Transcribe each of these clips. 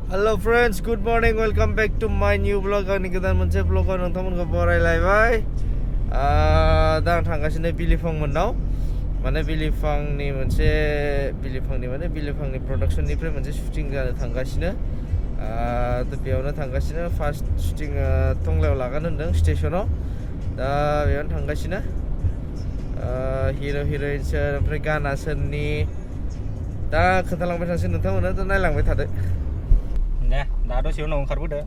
Hello friends, good morning. Welcome back to my new vlog. Ini kita मोनसे vlog नोंथांमोनखौ बरायलायबाय दा आं थांगासिनो बिलिफां मोननाव माने बिलिफांनि प्रडाक्शननिफ्राय मोनसे शुटिं जानो थांगासिनो बेयावनो थांगासिनो फार्स्ट शुटिं टंलायाव लागोन होनदों स्टेशनाव दा बेयावनो थांगासिनो हिरो हिर'इनफोर ओमफ्राय गाना सोरनि दा खोन्थालांबाय थानोसै नोंथांमोना दा नायलांबाय थादो दे दा दसे उनाव ओंखारबोदो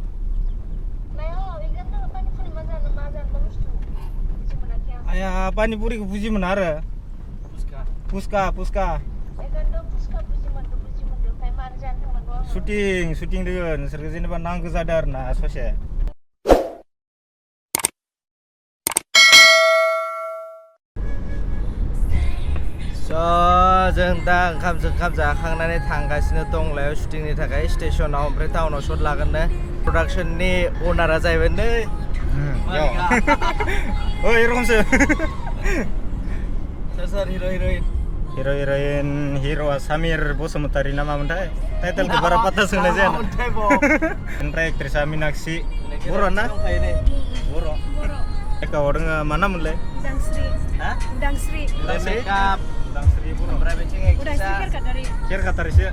आया पानिपुरिखौ बुजि मोना आरो पुस्का शुटिं दोङो नोंसोरखौ जेनेबा नांगौ जादों आरो ना ससे जों दा ओंखाम जाखांनानै थांगासिनो टंलायाव शुटिंनि थाखाय स्टेशनाव ओमफ्राय टाउनाव शट लागोन नो प्रडाक्शननि अनारा जाहैबाय नै ओइ रमसो सोर हिर'इन हिर'आ सामिर बसुमतारी ना मामोनथाय टाइटेलखौ बारा पात्ता सोंनाय जाया ओमफ्राय एक्ट्रेसा मीनाक्षी बर' ना बर' एकाव दोङो मा नाममोनलाय उदांस्रि ओमफ्राय बेथिं एक्ट्रेसा केरकाटारिसो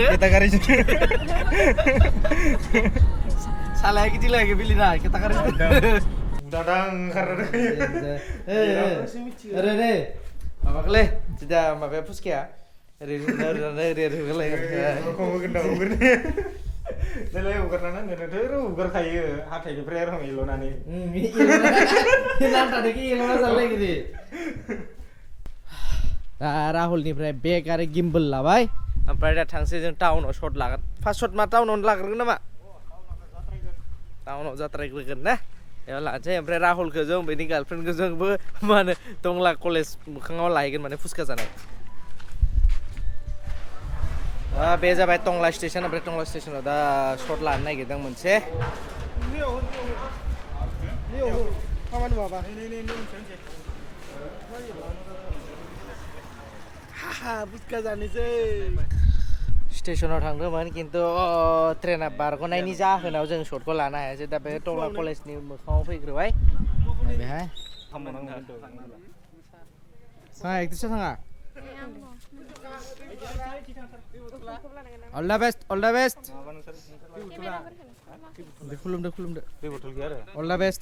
केटागारिसो सालाया गिदिं lagi बिलिना केटागारि दादां ओंखारदों ओरै नै माबाखौलै सिदा माबाया फुसखाया ओरै देलाय हगारनानै नोंथोर हगारखायो हाथाइनिफ्राय आरो एल'नानै दा राहुलनिफ्राय बेग आरो गिम्बल लाबाय ओमफ्राय दा थांसै जों टाउनाव शट लागोन फार्स्ट शट मा टाउनावनो लाग्रोगोन नामा टाउनाव जाद्रायग्रोगोन ना बेयाव लानोसै ओमफ्राय राहुलखौ जों बेनि गार्लफ्रेन्डखौ जोंबो मा होनो टंला कलेज मोखाङाव लाहैगोन माने फुसका जानाय बे जाबाय टंला स्टेशन ओमफ्राय टंला स्टेशनाव दा शट लानो नागिरदों मोनसे फुसका जानोसै स्टेशनाव थांदोंमोन खिन्थु ट्रेना बारग'नायनि जाहोनाव जों शटखौ लानो हायासै दा बे टंला कलेजनि मोखाङाव फैग्रोबाय बेहाय एक्ट्रेसा थाङा All the best खुलुमदो all the best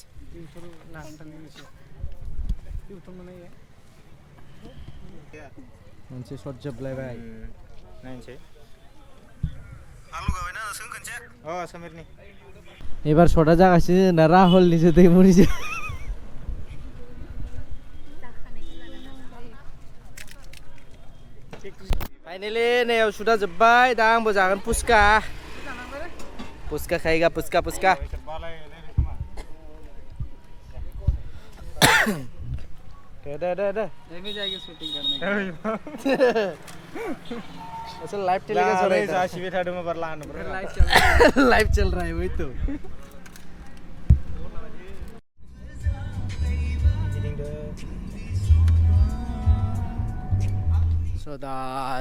मोनसे शट जोबलायबाय नायनोसै आलु गाबायना नोंसोर खनसे समिरनि एबार शटआ जागासिनो ना राहुलनिसो दैमुनिसो फाइनाली नैयाव शुटआ जोब्बाय दा आंबो जागोन पुस्का खायगा पुस्का दे ऐसा लाइव टेलीकास्ट हो रहा है जासिबे थादों बार लानो लाइव चल रहा है वही तो So दा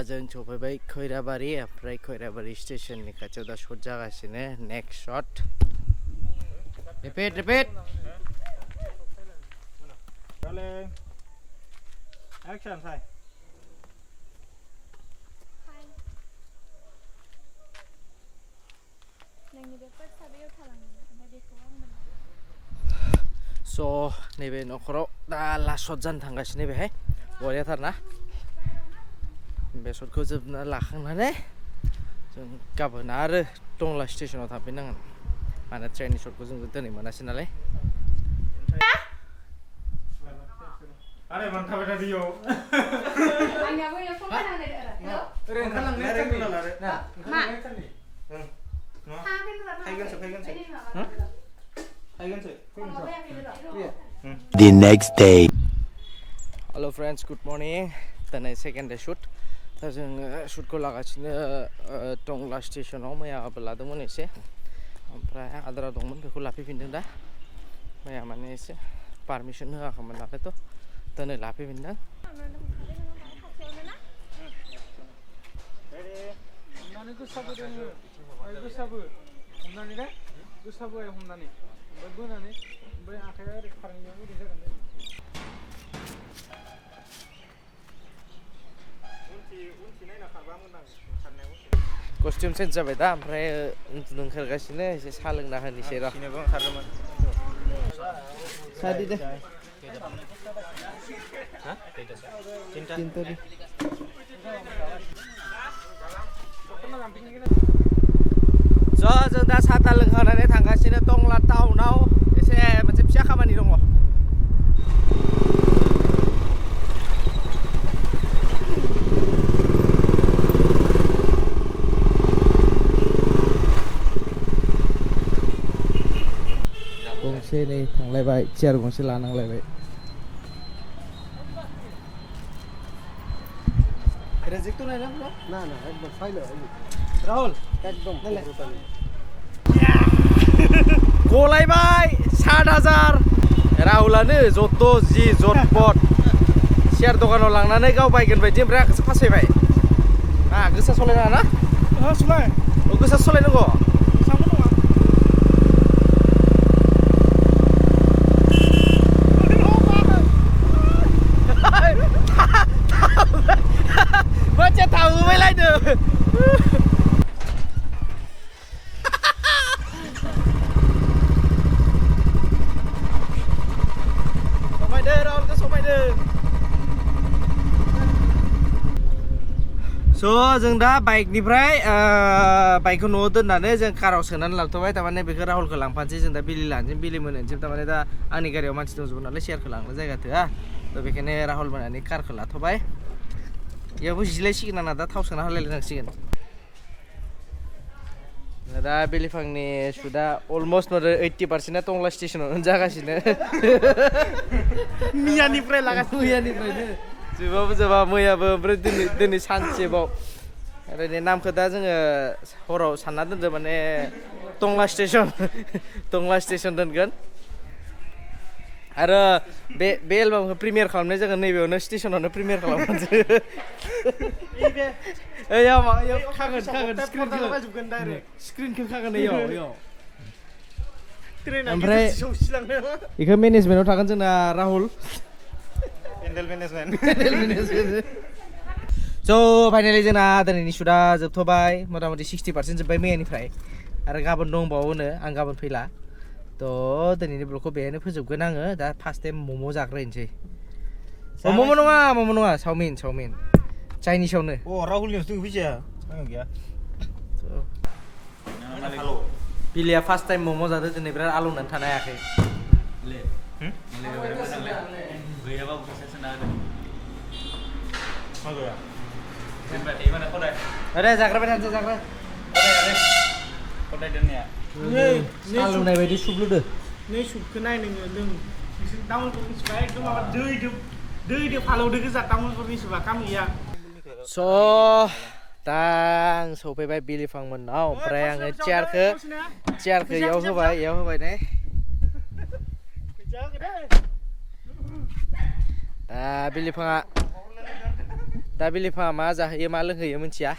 जों सफैबाय खैराबारि ओमफ्राय खैराबारि स्टेशननि खाथियाव दा शट जागासिनो नेक्स्ट शट रिपिट एक्शन साइ So नैबे नखराव दा लास्ट शट जानो थांगासिनो बेहाय बरियाथार ना बे शटखौ जोबना लाखांनानै जों गाबोन आरो टंला स्टेशनाव थांफिननांगोन माने ट्रेननि शटखौ जों दिनै मोनासै नालाय आरे मानथाबाय थादियो आंनियाबो फन खालामनाय आरो ओरै ओंखारलांनाय टाइम लादो मा The next day. Hello friends, good morning. दिनै सेकेन्ड डे शूट दा जों शूटखौ लागासिनो टंला स्टेशनाव मैयाबो लादोंमोन एसे ओमफ्राय आद्रा दंमोन बेखौ लाफैफिनदों दा मैया माने एसे पारमिसन होआखैमोन नालायथ' दिनै लाफैफिनदों गोसाबो दोङो गोसाबो हमनानै दे गोसाबो हमनानै ओमफ्राय बोनानै ओमफ्राय आखाइया ओरै फारनैयाव ओरै जागोन दे उनथि नायना खारबा मोजां खारनायाव कस्टिउम चेन्ज जाबाय दा ओमफ्राय उन्दुनो ओंखारगासिनो एसे साहा लोंना होनोसै र' खिनोबो ओंखारदोंमोन साहा दे हा तिनटा तिनटा दे जों दा साहा ता लोंखांनानै थांगासिनो टंला टाउनाव एसे मोनसे फिसा खामानि दङ गंसे नै थांलायबाय चेयार गंसे लानांलायबाय रेजेक्ट नाही ना ना ना एकदम फाइनल राहुल एकदम गलायबाय 7,000 राहुलानो जत' जि जटपट चेयार दखानाव लांनानै गाव बायगोन बायदि ओमफ्राय आंखौसो फासायबाय गोसा सलायनाङा ना सलाय गोसा सलायनांगौ Baca tahu main tu. Somai deh, Ram, tu somai deh. So, जों दा बाइकनिफ्राय बाइकखौ न'आव दोननानै जों काराव सोनानै लाबोबाय थारमाने बेखौ राहुलखौ लांफानोसै जों दा बिलि लानोसै बिलि मोननोसै थारमाने दा आंनि गारियाव मानसि दंजोबो नालाय शेयारखौ लांनो जायगा थोआ थ' बेखायनो राहुल मोननानै कारखौ लाथ'बाय बेयावबो जिलायसिगोन आंना दा थाव सोना होलायलायनांसिगोन दा बेलिफांनि सुदा अलमस्ट 80% टंला स्टेसनावनो जागासिनो मैयानिफ्राय लागासिनो मैयानिफ्रायनो जोबाबो जोबा मैयाबो ओमफ्राय दिनै सानसेबाव ओरैनो नामखौ दा जोङो हराव सानना दोनदों माने टंला स्टेसन दोनगोन आरो बे एलबामखौ प्रिमियार खालामनाय जागोन नैबेयावनो स्टेसनावनो प्रिमियार खालामनोसै ओइयाव खागोन स्क्रिनखौ खागोन ओइयाव ओमफ्राय बेखौ मेनेजमेन्टआव थागोन जोंना राहुल पेन्डेल मेनेजमेन्ट स' फाइनालि जोंना दिनैनि शुटआ जोबथ'बाय मथा मथि 60% जोब्बाय मैयानिफ्राय आरो गाबोन दंबावोनो आं गाबोन फैला थ' दिनैनि ब्लगखौ बेहायनो फोजोबगोन आङो दा फार्स्ट टाइम मम' जाग्रोनोसै मम' नङा चावमिन चाइनिसावनो राहुलनियावसो दङ फैसाया आंनाव गैया बिलिया फार्स्ट टाइम मम' जादों दिनै बिराद आलौनानै थानो हायाखै गैयाबाबो फैसा सोना होदों मा गैया जेनेबा थैबानो खदाय अरे जाग्राबाय थानोसै जाग्रा खदाय दोननाया आलौनाय बायदि सुबलुदो नै सुपखौ नाय नोङो लों नोंसोर तामुलपुरनि सुपा एकदम माबा दै फालौदो गोजा तामुलपुरनि सुपा काम गैया स' दा आं सफैबाय बिलिफां मोननाव ओमफ्राय आङो चेयारखौ इयाव होबाय ने दा बिलिफाङा मा जाहोयो मा लोंहोयो मिथिया